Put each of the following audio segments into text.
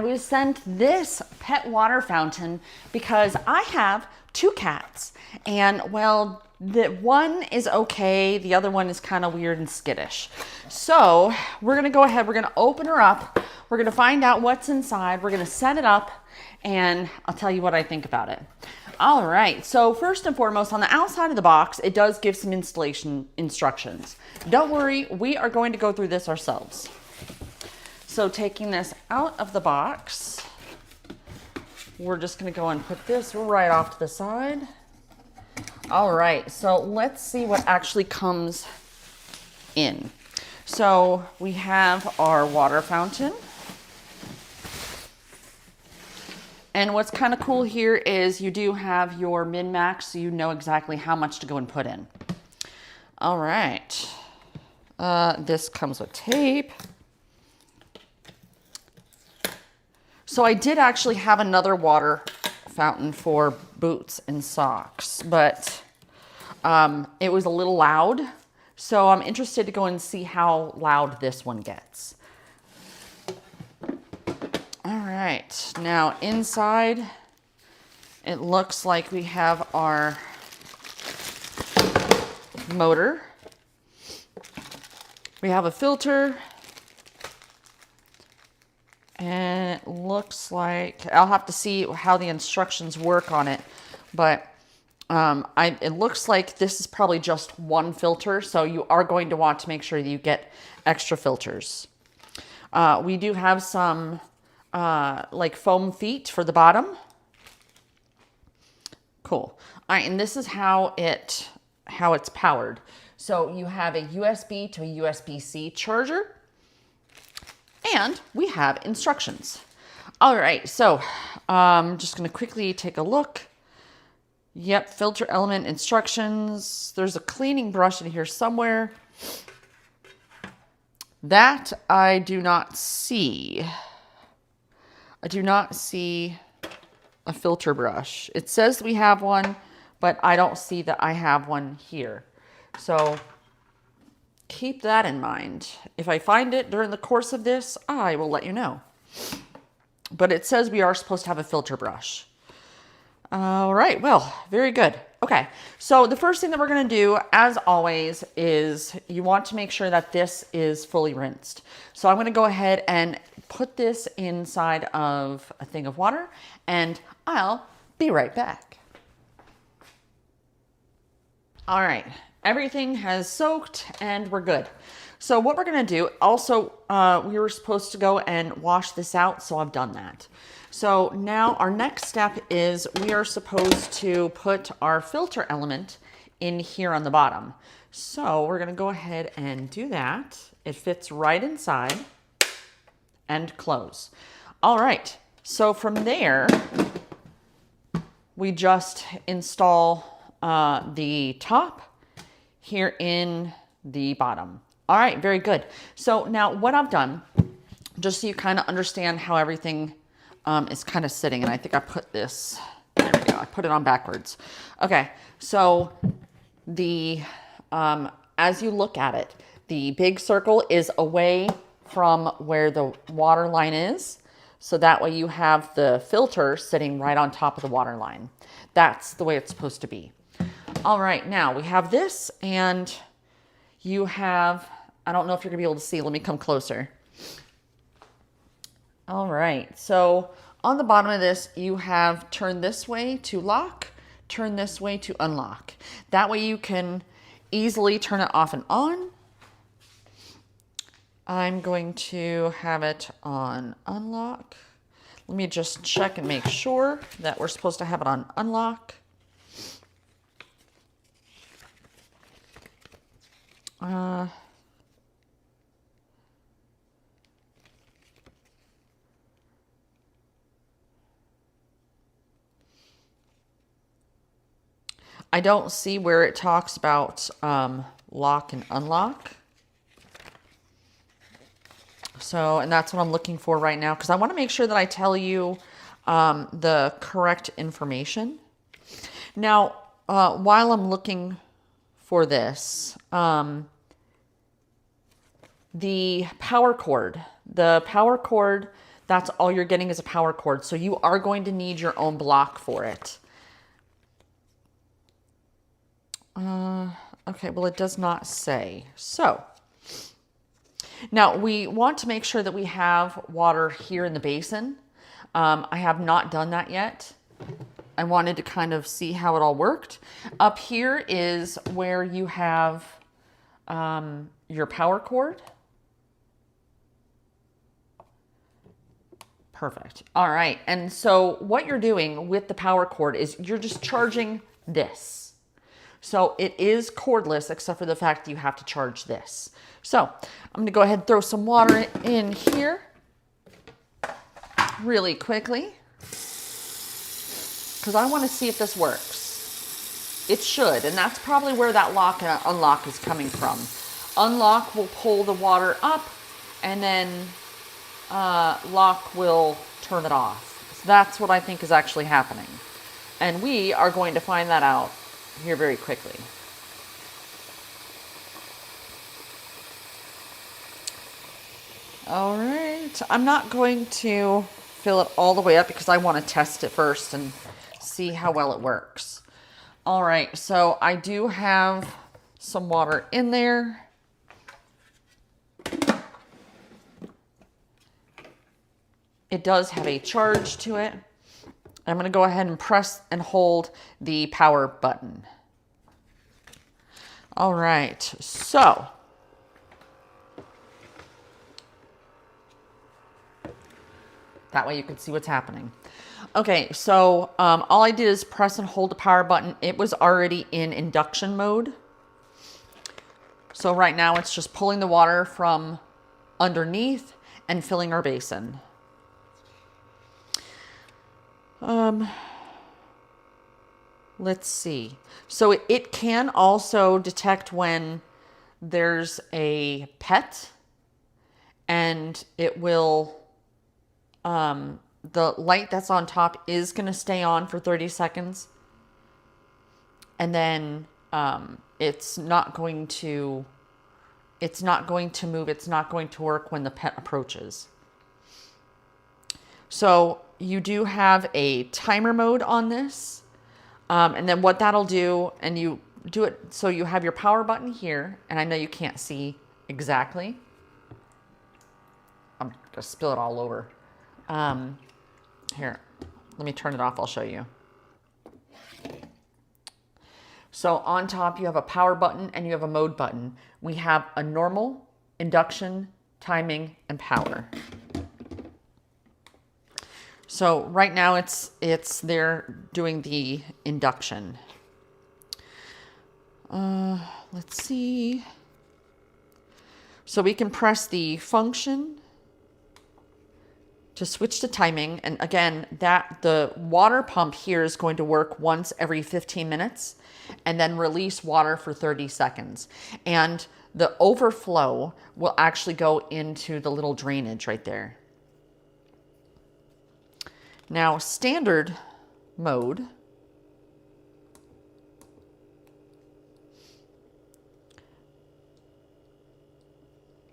I was sent this pet water fountain because I have 2 cats. And well, the one is okay. The other one is kind of weird and skittish. So we're going to go ahead. We're going to open her up. We're going to find out what's inside. We're going to set it up and I'll tell you what I think about it. All right, so first and foremost, on the outside of the box, it does give some installation instructions. Don't worry, we are going to go through this ourselves. So taking this out of the box, we're just gonna go and put this right off to the side. All right, so let's see what actually comes in. So we have our water fountain. And what's kind of cool here is you do have your min-max, so you know exactly how much to go and put in. All right. This comes with tape. So I did actually have another water fountain for boots and socks, but it was a little loud. So I'm interested to go and see how loud this one gets. All right, now inside, it looks like we have our motor. We have a filter. And it looks like, I'll have to see how the instructions work on it, but it looks like this is probably just one filter, so you are going to want to make sure that you get extra filters. We do have some like foam feet for the bottom. Cool. All right, and this is how it's powered. So you have a USB to a USB-C charger, and we have instructions. All right, so I'm just gonna quickly take a look. Yep, filter element instructions. There's a cleaning brush in here somewhere. That I do not see. I do not see a filter brush. It says we have one, but I don't see that I have one here. So keep that in mind. If I find it during the course of this, I will let you know. But it says we are supposed to have a filter brush. All right, well, very good. Okay, so the first thing that we're gonna do, as always, is you want to make sure that this is fully rinsed. So I'm gonna go ahead and put this inside of a thing of water, and I'll be right back. All right, everything has soaked and we're good. So what we're gonna do, also, we were supposed to go and wash this out, so I've done that. So now our next step is we are supposed to put our filter element in here on the bottom. So we're gonna go ahead and do that. It fits right inside and close. All right, so from there, we just install the top here in the bottom. All right, very good. So now what I've done, just so you kind of understand how everything is kind of sitting, and I think I put this, there we go, I put it on backwards. Okay, so the, as you look at it, the big circle is away from where the water line is. So that way you have the filter sitting right on top of the water line. That's the way it's supposed to be. All right, now we have this, and you have, I don't know if you're gonna be able to see, let me come closer. All right, so on the bottom of this, you have turn this way to lock, turn this way to unlock. That way you can easily turn it off and on. I'm going to have it on unlock. Let me just check and make sure that we're supposed to have it on unlock. I don't see where it talks about lock and unlock. So, and that's what I'm looking for right now, because I want to make sure that I tell you the correct information. Now, while I'm looking for this, the power cord that's all you're getting is a power cord. So you are going to need your own block for it. Okay, well, it does not say. So now we want to make sure that we have water here in the basin. I have not done that yet. I wanted to kind of see how it all worked. Up here is where you have your power cord. Perfect. All right. And so what you're doing with the power cord is you're just charging this. So it is cordless except for the fact that you have to charge this. So I'm going to go ahead and throw some water in here really quickly because I want to see if this works. It should, and that's probably where that lock and unlock is coming from. Unlock will pull the water up, and then lock will turn it off. So that's what I think is actually happening. And we are going to find that out here very quickly. All right, I'm not going to fill it all the way up because I want to test it first and see how well it works. All right, so I do have some water in there. It does have a charge to it. I'm going to go ahead and press and hold the power button. All right, so that way you can see what's happening. Okay, so all I did is press and hold the power button. It was already in induction mode. So right now it's just pulling the water from underneath and filling our basin. Let's see. So it can also detect when there's a pet, and it will, the light that's on top is going to stay on for 30 seconds. And then, it's not going to move. It's not going to work when the pet approaches. So you do have a timer mode on this. And then what that'll do, and you do it, so you have your power button here, and I know you can't see exactly. I'm gonna spill it all over. Here, let me turn it off, I'll show you. So on top you have a power button and you have a mode button. We have a normal, induction, timing, and power. So right now it's there doing the induction. Let's see. So we can press the function to switch to timing. And again, the water pump here is going to work once every 15 minutes and then release water for 30 seconds. And the overflow will actually go into the little drainage right there. Now, standard mode,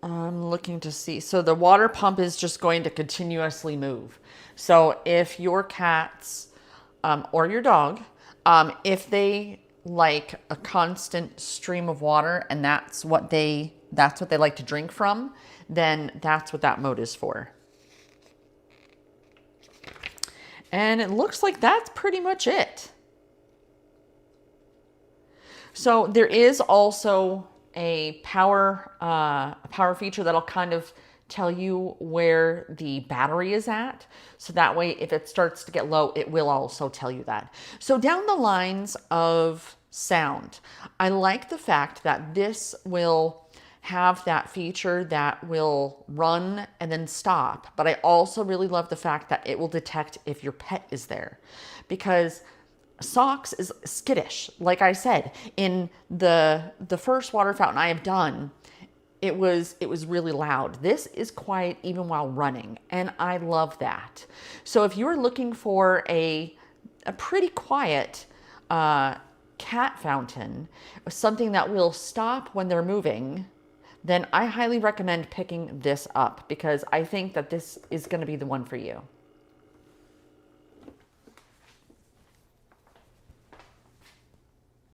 I'm looking to see. So the water pump is just going to continuously move. So if your cats or your dog, if they like a constant stream of water and that's what they like to drink from, then that's what that mode is for. And it looks like that's pretty much it. So there is also a power feature that'll kind of tell you where the battery is at. So that way, if it starts to get low, it will also tell you that. So down the lines of sound, I like the fact that this will have that feature that will run and then stop. But I also really love the fact that it will detect if your pet is there, because Socks is skittish. Like I said, in the first water fountain I have done, it was really loud. This is quiet even while running, and I love that. So if you're looking for a pretty quiet cat fountain, something that will stop when they're moving, then I highly recommend picking this up because I think that this is going to be the one for you.